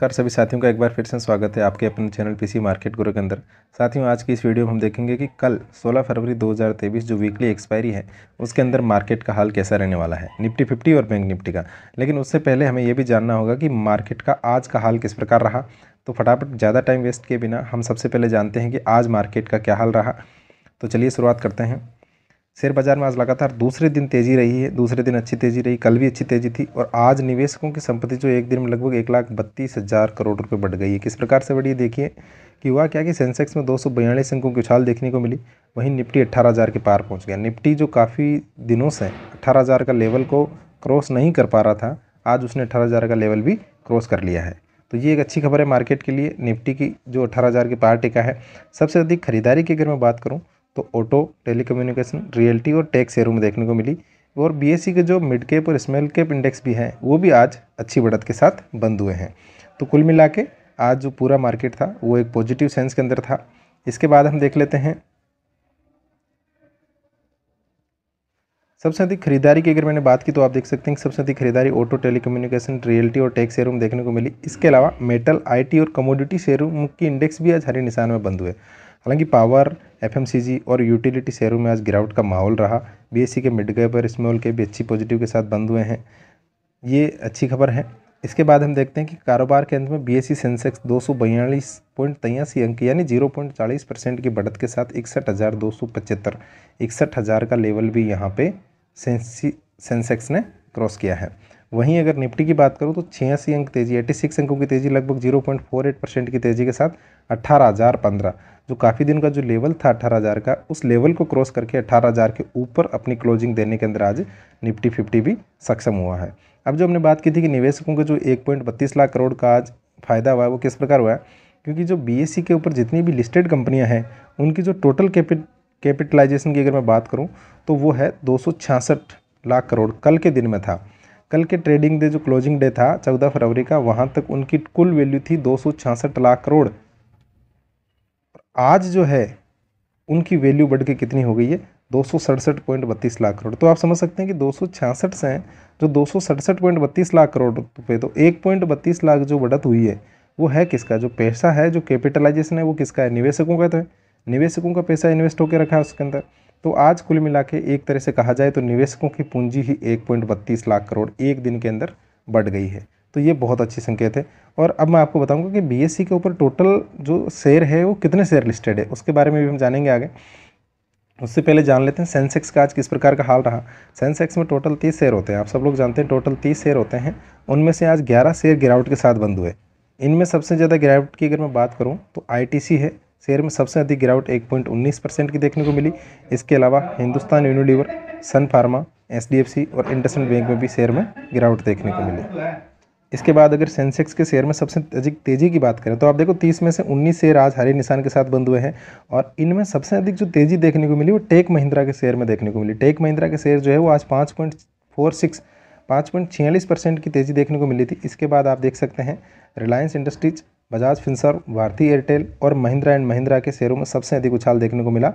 नमस्कार सभी साथियों का एक बार फिर से स्वागत है आपके अपने चैनल पीसी मार्केट गुरु के अंदर। साथियों, आज की इस वीडियो में हम देखेंगे कि कल 16 फरवरी 2023 जो वीकली एक्सपायरी है उसके अंदर मार्केट का हाल कैसा रहने वाला है, निफ्टी 50 और बैंक निफ्टी का। लेकिन उससे पहले हमें यह भी जानना होगा कि मार्केट का आज का हाल किस प्रकार रहा। तो फटाफट ज़्यादा टाइम वेस्ट किए बिना हम सबसे पहले जानते हैं कि आज मार्केट का क्या हाल रहा। तो चलिए शुरुआत करते हैं। शेयर बाजार में आज लगातार दूसरे दिन तेज़ी रही है। दूसरे दिन अच्छी तेज़ी रही, कल भी अच्छी तेज़ी थी और आज निवेशकों की संपत्ति जो एक दिन में लगभग 1,32,000 करोड़ रुपए बढ़ गई है। किस प्रकार से बढ़ी, देखिए कि हुआ क्या कि सेंसेक्स में 242 अंकों की उछाल देखने को मिली। वहीं निफ्टी 18,000 के पार पहुंच गया। निफ्टी जो काफ़ी दिनों से 18,000 का लेवल को क्रॉस नहीं कर पा रहा था, आज उसने 18,000 का लेवल भी क्रॉस कर लिया है। तो ये एक अच्छी खबर है मार्केट के लिए। निफ्टी की जो 18,000 के पार टिका है। सबसे अधिक खरीदारी की अगर मैं बात करूँ तो ऑटो, टेलीकम्युनिकेशन, रियल्टी और टेक शेयरों में देखने को मिली। और बीएसई के जो मिड कैप और स्मॉल कैप इंडेक्स भी हैं वो भी आज अच्छी बढ़त के साथ बंद हुए हैं। तो कुल मिला के आज जो पूरा मार्केट था वो एक पॉजिटिव सेंस के अंदर था। इसके बाद हम देख लेते हैं सबसे अधिक खरीदारी की अगर मैंने बात की तो आप देख सकते हैं कि सबसे अधिक खरीदारी ऑटो, टेलीकम्युनिकेशन, रियल्टी और टेक शेयरों में देखने को मिली। इसके अलावा मेटल, आईटी और कमोडिटी शेयरों की इंडेक्स भी आज हरे निशान में बंद हुए। हालांकि पावर, एफएमसीजी और यूटिलिटी शेयरों में आज गिरावट का माहौल रहा। बीएसई के मिड कैप और स्मॉल कैप भी अच्छी पॉजिटिव के साथ बंद हुए हैं। ये अच्छी खबर है। इसके बाद हम देखते हैं कि कारोबार के अंत में बीएसई सेंसेक्स 242.83 अंक यानी 0.40% की बढ़त के साथ 61,275 61,000 का लेवल भी यहाँ पे सेंसेक्स ने क्रॉस किया है। वहीं अगर निफ्टी की बात करूँ तो 86 अंक तेजी, 86 अंकों की तेजी, लगभग 0.48% की तेजी के साथ 18,015, जो काफ़ी दिन का जो लेवल था 18,000 का, उस लेवल को क्रॉस करके 18,000 के ऊपर अपनी क्लोजिंग देने के अंदर आज निफ्टी 50 भी सक्षम हुआ है। अब जो हमने बात की थी कि निवेशकों को जो 1.32 लाख करोड़ का आज फायदा हुआ है वो किस प्रकार हुआ है, क्योंकि जो बीएसई के ऊपर जितनी भी लिस्टेड कंपनियां हैं उनकी जो टोटल कैपिटलाइजेशन की अगर मैं बात करूं तो वो है 266 लाख करोड़। कल के दिन में था, कल के ट्रेडिंग डे जो क्लोजिंग डे था 14 फरवरी का, वहां तक उनकी कुल वैल्यू थी 266 लाख करोड़। आज जो है उनकी वैल्यू बढ़ के कितनी हो गई है, 267.32 लाख करोड़। तो आप समझ सकते हैं कि 266 से जो 267.32 लाख करोड़ रुपए, तो 1.32 लाख जो बढ़त हुई है वो है किसका, जो पैसा है, जो कैपिटलाइजेशन है वो किसका है, निवेशकों का। तो है निवेशकों का पैसा इन्वेस्ट होकर रखा है उसके अंदर। तो आज कुल मिला के एक तरह से कहा जाए तो निवेशकों की पूंजी ही 1.32 लाख करोड़ एक दिन के अंदर बढ़ गई है। तो ये बहुत अच्छी संकेत है। और अब मैं आपको बताऊंगा कि बीएसई के ऊपर टोटल जो शेयर है वो कितने शेयर लिस्टेड है, उसके बारे में भी हम जानेंगे आगे। उससे पहले जान लेते हैं सेंसेक्स का आज किस प्रकार का हाल रहा। सेंसेक्स में टोटल 30 शेयर होते हैं, आप सब लोग जानते हैं टोटल 30 शेयर होते हैं। उनमें से आज 11 शेयर गिरावट के साथ बंद हुए। इनमें सबसे ज़्यादा गिरावट की अगर मैं बात करूँ तो आईटीसी है। शेयर में सबसे अधिक गिरावट 1.19% की देखने को मिली। इसके अलावा हिंदुस्तान यूनिलीवर, सन फार्मा, एचडीएफसी और इंडसइंड बैंक में भी शेयर में गिरावट देखने को मिली। इसके बाद अगर सेंसेक्स के शेयर में सबसे अधिक तेज़ी की बात करें तो आप देखो 30 में से 19 शेयर आज हरे निशान के साथ बंद हुए हैं। और इनमें सबसे अधिक जो तेज़ी देखने को मिली वो टेक महिंद्रा के शेयर में देखने को मिली। टेक महिंद्रा के शेयर जो है वो आज 5.46% की तेज़ी देखने को मिली थी। इसके बाद आप देख सकते हैं Reliance Industries, Bajaj Finserv, Bharti Airtel और महिंद्रा एंड महिंद्रा के शेयरों में सबसे अधिक उछाल देखने को मिला।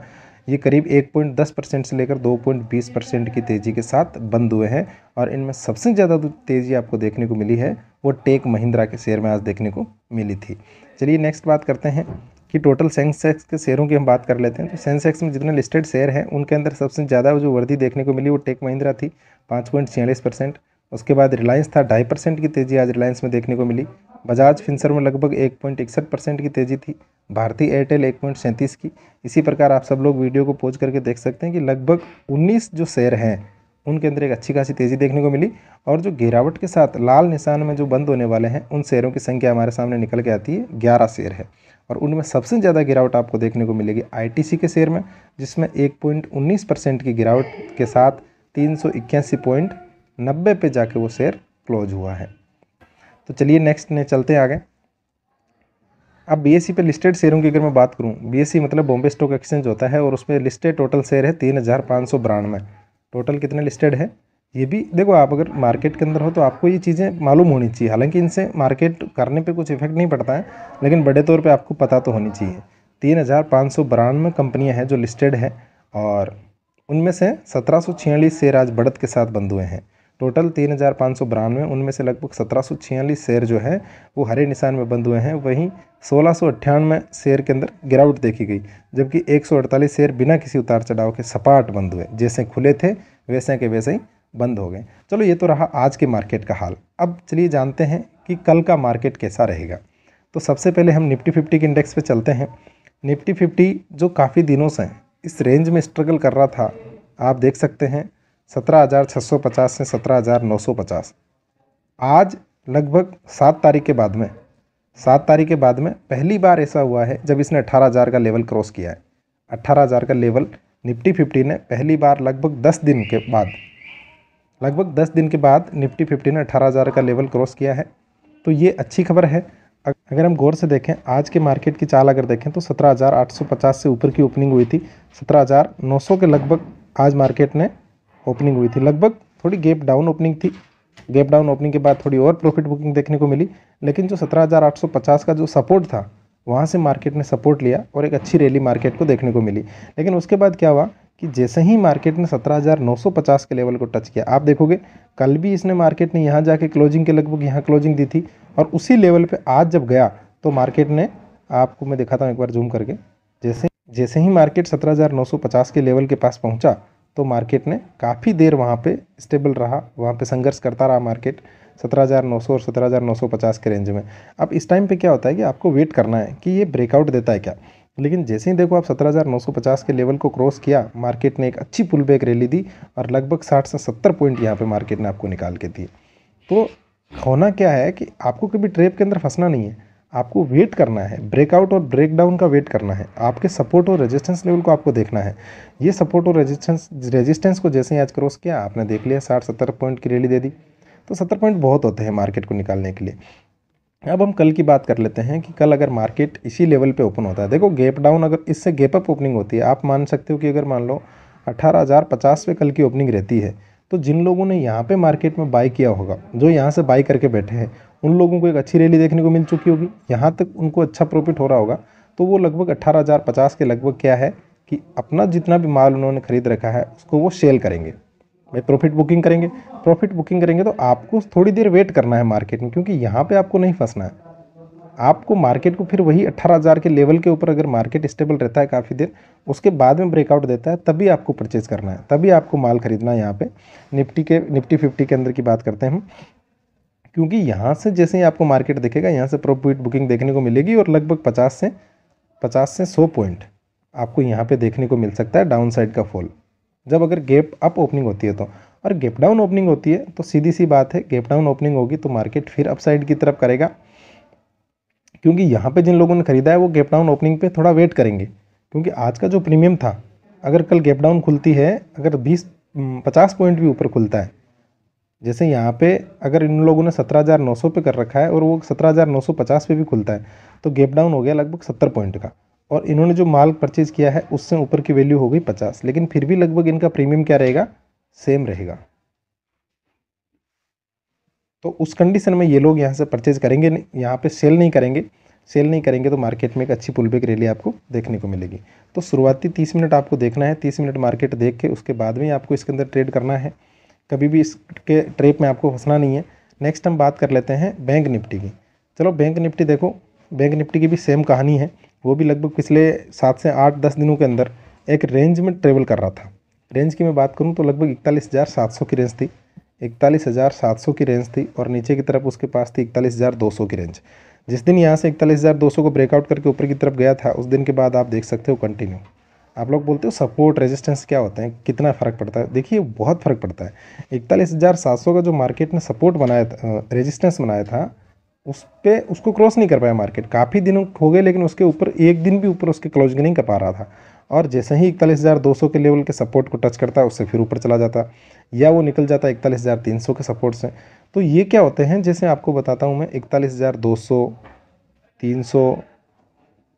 ये करीब 1.10% से लेकर 2.20% की तेज़ी के साथ बंद हुए हैं। और इनमें सबसे ज़्यादा तेज़ी आपको देखने को मिली है वो टेक महिंद्रा के शेयर में आज देखने को मिली थी। चलिए नेक्स्ट बात करते हैं कि टोटल सेंसेक्स के शेयरों की हम बात कर लेते हैं। तो सेंसेक्स में जितने लिस्टेड शेयर हैं उनके अंदर सबसे ज़्यादा जो वृद्धि देखने को मिली वो टेक महिंद्रा थी, 5.46%। उसके बाद रिलायंस था, 2.5% की तेज़ी आज रिलायंस में देखने को मिली। बजाज फिनसर्व में लगभग 1.61% की तेज़ी थी। भारती एयरटेल 1.37 की। इसी प्रकार आप सब लोग वीडियो को पॉज करके देख सकते हैं कि लगभग 19 जो शेयर हैं उनके अंदर एक अच्छी खासी तेज़ी देखने को मिली। और जो गिरावट के साथ लाल निशान में जो बंद होने वाले हैं उन शेयरों की संख्या हमारे सामने निकल के आती है, 11 शेयर है। और उनमें सबसे ज़्यादा गिरावट आपको देखने को मिलेगी आईटीसी के शेयर में, जिसमें 1.19% की गिरावट के साथ 381.90 पे जाके वो शेयर क्लोज हुआ है। तो चलिए नेक्स्ट ने चलते हैं आगे। अब बीएसई पे लिस्टेड शेयरों की अगर मैं बात करूं, बीएसई मतलब बॉम्बे स्टॉक एक्सचेंज होता है और उसमें लिस्टेड टोटल शेयर है 3,592। टोटल कितने लिस्टेड है ये भी देखो, आप अगर मार्केट के अंदर हो तो आपको ये चीज़ें मालूम होनी चाहिए। हालांकि इनसे मार्केट करने पे कुछ इफेक्ट नहीं पड़ता है, लेकिन बड़े तौर पे आपको पता तो होनी चाहिए। 3,592 कंपनियाँ हैं जो लिस्टेड है और उनमें से 1746 शेयर आज बढ़त के साथ बंद हुए हैं। टोटल 3,592, उनमें से लगभग 1746 शेयर जो है वो हरे निशान में बंद हुए हैं। वहीं 1698 शेयर के अंदर गिरावट देखी गई, जबकि 148 शेयर बिना किसी उतार चढ़ाव के सपाट बंद हुए, जैसे खुले थे वैसे के वैसे ही बंद हो गए। चलो ये तो रहा आज के मार्केट का हाल। अब चलिए जानते हैं कि कल का मार्केट कैसा रहेगा। तो सबसे पहले हम निफ्टी 50 के इंडेक्स पे चलते हैं। निफ्टी 50 जो काफ़ी दिनों से इस रेंज में स्ट्रगल कर रहा था, आप देख सकते हैं 17,650 से 17,950। आज लगभग 7 तारीख के बाद में पहली बार ऐसा हुआ है जब इसने 18,000 का लेवल क्रॉस किया है। 18,000 का लेवल निफ्टी 50 ने पहली बार लगभग 10 दिन के बाद निफ्टी 50 ने 18,000 का लेवल क्रॉस किया है। तो ये अच्छी खबर है। अगर हम गौर से देखें आज के मार्केट की चाल अगर देखें तो 17,850 से ऊपर की ओपनिंग हुई थी। 17,900 के लगभग आज मार्केट ने ओपनिंग हुई थी। लगभग थोड़ी गैप डाउन ओपनिंग थी। गैप डाउन ओपनिंग के बाद थोड़ी और प्रॉफिट बुकिंग देखने को मिली, लेकिन जो 17,850 का जो सपोर्ट था वहाँ से मार्केट ने सपोर्ट लिया और एक अच्छी रैली मार्केट को देखने को मिली। लेकिन उसके बाद क्या हुआ कि जैसे ही मार्केट ने 17,950 के लेवल को टच किया, आप देखोगे कल भी इसने मार्केट ने यहाँ जाके क्लोजिंग के लगभग यहाँ क्लोजिंग दी थी, और उसी लेवल पे आज जब गया तो मार्केट ने, आपको मैं दिखाता हूँ एक बार जूम करके, जैसे ही मार्केट 17,950 के लेवल के पास पहुँचा तो मार्केट ने काफ़ी देर वहाँ पे स्टेबल रहा, वहाँ पे संघर्ष करता रहा मार्केट 17,900 और 17,950 के रेंज में। अब इस टाइम पे क्या होता है कि आपको वेट करना है कि ये ब्रेकआउट देता है क्या। लेकिन जैसे ही देखो आप 17,950 के लेवल को क्रॉस किया, मार्केट ने एक अच्छी पुल बैक रैली दी और लगभग 60 से 70 पॉइंट यहाँ पे मार्केट ने आपको निकाल के दिए। तो होना क्या है कि आपको कभी ट्रैप के अंदर फंसना नहीं है, आपको वेट करना है, ब्रेकआउट और ब्रेकडाउन का वेट करना है। आपके सपोर्ट और रेजिस्टेंस लेवल को आपको देखना है। ये सपोर्ट और रेजिस्टेंस को जैसे ही आज क्रॉस किया, आपने देख लिया 60-70 पॉइंट की रैली दे दी। तो 70 पॉइंट बहुत होते हैं मार्केट को निकालने के लिए। अब हम कल की बात कर लेते हैं कि कल अगर मार्केट इसी लेवल पे ओपन होता है, देखो गैप डाउन अगर इससे गैप अप ओपनिंग होती है, आप मान सकते हो कि अगर मान लो 18,050 पे कल की ओपनिंग रहती है, तो जिन लोगों ने यहाँ पे मार्केट में बाई किया होगा, जो यहाँ से बाई करके बैठे हैं, उन लोगों को एक अच्छी रैली देखने को मिल चुकी होगी, यहाँ तक उनको अच्छा प्रॉफिट हो रहा होगा। तो वो लगभग 18,050 के लगभग क्या है कि अपना जितना भी माल उन्होंने खरीद रखा है उसको वो सेल करेंगे, भाई प्रॉफिट बुकिंग करेंगे। तो आपको थोड़ी देर वेट करना है मार्केट में, क्योंकि यहाँ पे आपको नहीं फंसना है। आपको मार्केट को फिर वही 18,000 के लेवल के ऊपर अगर मार्केट स्टेबल रहता है काफ़ी देर, उसके बाद में ब्रेकआउट देता है, तभी आपको परचेज करना है, तभी आपको माल खरीदना है। यहाँ पे निफ्टी 50 के अंदर की बात करते हैं हम, क्योंकि यहाँ से जैसे ही आपको मार्केट दिखेगा, यहाँ से प्रॉफिट बुकिंग देखने को मिलेगी और लगभग 50 से 100 पॉइंट आपको यहाँ पे देखने को मिल सकता है डाउन साइड का फॉल, जब अगर गैप अप ओपनिंग होती है तो। और गैप डाउन ओपनिंग होती है तो सीधी सी बात है, गैप डाउन ओपनिंग होगी तो मार्केट फिर अप साइड की तरफ करेगा, क्योंकि यहाँ पे जिन लोगों ने खरीदा है वो गैप डाउन ओपनिंग पे थोड़ा वेट करेंगे। क्योंकि आज का जो प्रीमियम था, अगर कल गैप डाउन खुलती है, अगर 50 पॉइंट भी ऊपर खुलता है, जैसे यहाँ पे अगर इन लोगों ने 17,900 पे कर रखा है और वो 17,950 पे भी खुलता है, तो गैप डाउन हो गया लगभग 70 पॉइंट का, और इन्होंने जो माल परचेज किया है उससे ऊपर की वैल्यू हो गई 50, लेकिन फिर भी लगभग इनका प्रीमियम क्या रहेगा, सेम रहेगा। तो उस कंडीशन में ये लोग यहाँ से परचेज करेंगे नहीं, यहाँ पे सेल नहीं करेंगे तो मार्केट में एक अच्छी पुल बैक रैली आपको देखने को मिलेगी। तो शुरुआती 30 मिनट आपको देखना है, 30 मिनट मार्केट देख के उसके बाद में आपको इसके अंदर ट्रेड करना है, कभी भी इसके ट्रैप में आपको फंसना नहीं है। नेक्स्ट हम बात कर लेते हैं बैंक निफ्टी की। चलो बैंक निफ्टी देखो, बैंक निफ्टी की भी सेम कहानी है, वो भी लगभग पिछले 7 से 8-10 दिनों के अंदर एक रेंज में ट्रेवल कर रहा था। रेंज की मैं बात करूं तो लगभग 41,700 की रेंज थी, 41,700 की रेंज थी, और नीचे की तरफ उसके पास थी 41,200 की रेंज। जिस दिन यहाँ से 41,200 को ब्रेकआउट करके ऊपर की तरफ गया था, उस दिन के बाद आप देख सकते हो कंटिन्यू। आप लोग बोलते हो सपोर्ट रेजिस्टेंस क्या होते हैं, कितना फ़र्क पड़ता है, देखिए बहुत फ़र्क पड़ता है। 41,700 का जो मार्केट ने सपोर्ट बनाया था, रेजिस्टेंस बनाया था, उस पे उसको क्रॉस नहीं कर पाया मार्केट, काफ़ी दिनों हो गए, लेकिन उसके ऊपर एक दिन भी ऊपर उसके क्लोजिंग नहीं कर पा रहा था। और जैसे ही 41,200 के लेवल के सपोर्ट को टच करता है, उससे फिर ऊपर चला जाता, या वो निकल जाता 41,300 के सपोर्ट से। तो ये क्या होते हैं, जैसे आपको बताता हूँ मैं, 41,200, 300,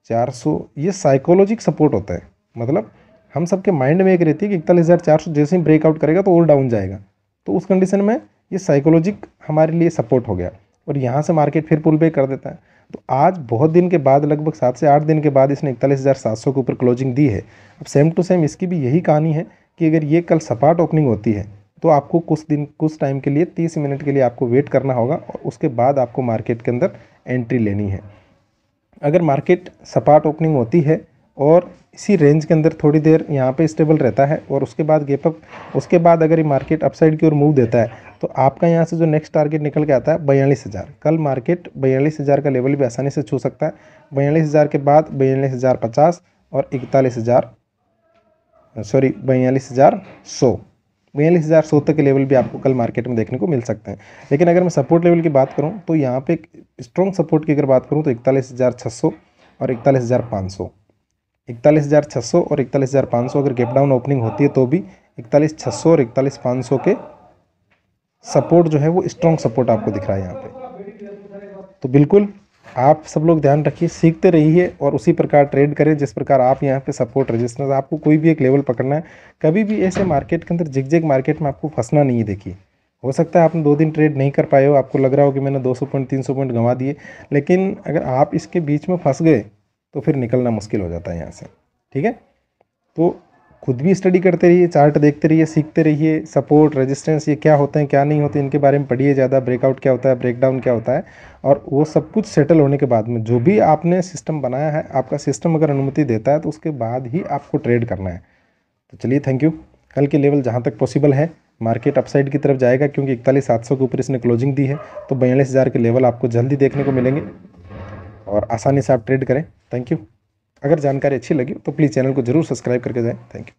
400, ये साइकोलॉजिक सपोर्ट होता है। मतलब हम सबके माइंड में एक रहती है कि 41,400 जैसे ही ब्रेकआउट करेगा तो और डाउन जाएगा, तो उस कंडीशन में ये साइकोलॉजिक हमारे लिए सपोर्ट हो गया, और यहाँ से मार्केट फिर पुल बैक कर देता है। तो आज बहुत दिन के बाद, लगभग 7 से 8 दिन के बाद इसने 41,700 के ऊपर क्लोजिंग दी है। अब सेम टू सेम इसकी भी यही कहानी है कि अगर ये कल सपाट ओपनिंग होती है तो आपको कुछ टाइम के लिए 30 मिनट के लिए आपको वेट करना होगा और उसके बाद आपको मार्केट के अंदर एंट्री लेनी है। अगर मार्केट सपाट ओपनिंग होती है और इसी रेंज के अंदर थोड़ी देर यहाँ पे स्टेबल रहता है और उसके बाद गैप अप, उसके बाद अगर ये मार्केट अपसाइड की ओर मूव देता है तो आपका यहाँ से जो नेक्स्ट टारगेट निकल के आता है 42,000। कल मार्केट 42,000 का लेवल भी आसानी से छू सकता है। 42,000 के बाद 42,050 और 42,100 तक के लेवल भी आपको कल मार्केट में देखने को मिल सकते हैं। लेकिन अगर मैं सपोर्ट लेवल की बात करूं तो यहाँ पे एक स्ट्रॉन्ग सपोर्ट की अगर बात करूं तो 41,600 और 41,500, 41,600 और 41,500 अगर गैप डाउन ओपनिंग होती है तो भी 41,600 और 41,500 के सपोर्ट जो है वो स्ट्रॉन्ग सपोर्ट आपको दिख रहा है यहाँ पे। तो बिल्कुल आप सब लोग ध्यान रखिए, सीखते रहिए और उसी प्रकार ट्रेड करें जिस प्रकार आप यहाँ पे सपोर्ट रेजिस्टेंस, आपको कोई भी एक लेवल पकड़ना है। कभी भी ऐसे मार्केट के अंदर जिग मार्केट में आपको फंसना नहीं है। देखिए, हो सकता है आपने 2 दिन ट्रेड नहीं कर पाए हो, आपको लग रहा हो कि मैंने 200 पॉइंट 300 पॉइंट गंवा दिए, लेकिन अगर आप इसके बीच में फंस गए तो फिर निकलना मुश्किल हो जाता है यहाँ से। ठीक है, तो खुद भी स्टडी करते रहिए, चार्ट देखते रहिए, सीखते रहिए, सपोर्ट रेजिस्टेंस ये क्या होते हैं क्या नहीं होते इनके बारे में पढ़िए ज़्यादा, ब्रेकआउट क्या होता है, ब्रेकडाउन क्या होता है, और वो सब कुछ सेटल होने के बाद में जो भी आपने सिस्टम बनाया है, आपका सिस्टम अगर अनुमति देता है तो उसके बाद ही आपको ट्रेड करना है। तो चलिए, थैंक यू। कल के लेवल जहाँ तक पॉसिबल है मार्केट अपसाइड की तरफ जाएगा क्योंकि 41,700 के ऊपर इसने क्लोजिंग दी है, तो 42,000 के लेवल आपको जल्दी देखने को मिलेंगे और आसानी से आप ट्रेड करें। Thank you. अगर जानकारी अच्छी लगी तो प्लीज़ चैनल को जरूर सब्सक्राइब करके जाएं। Thank you.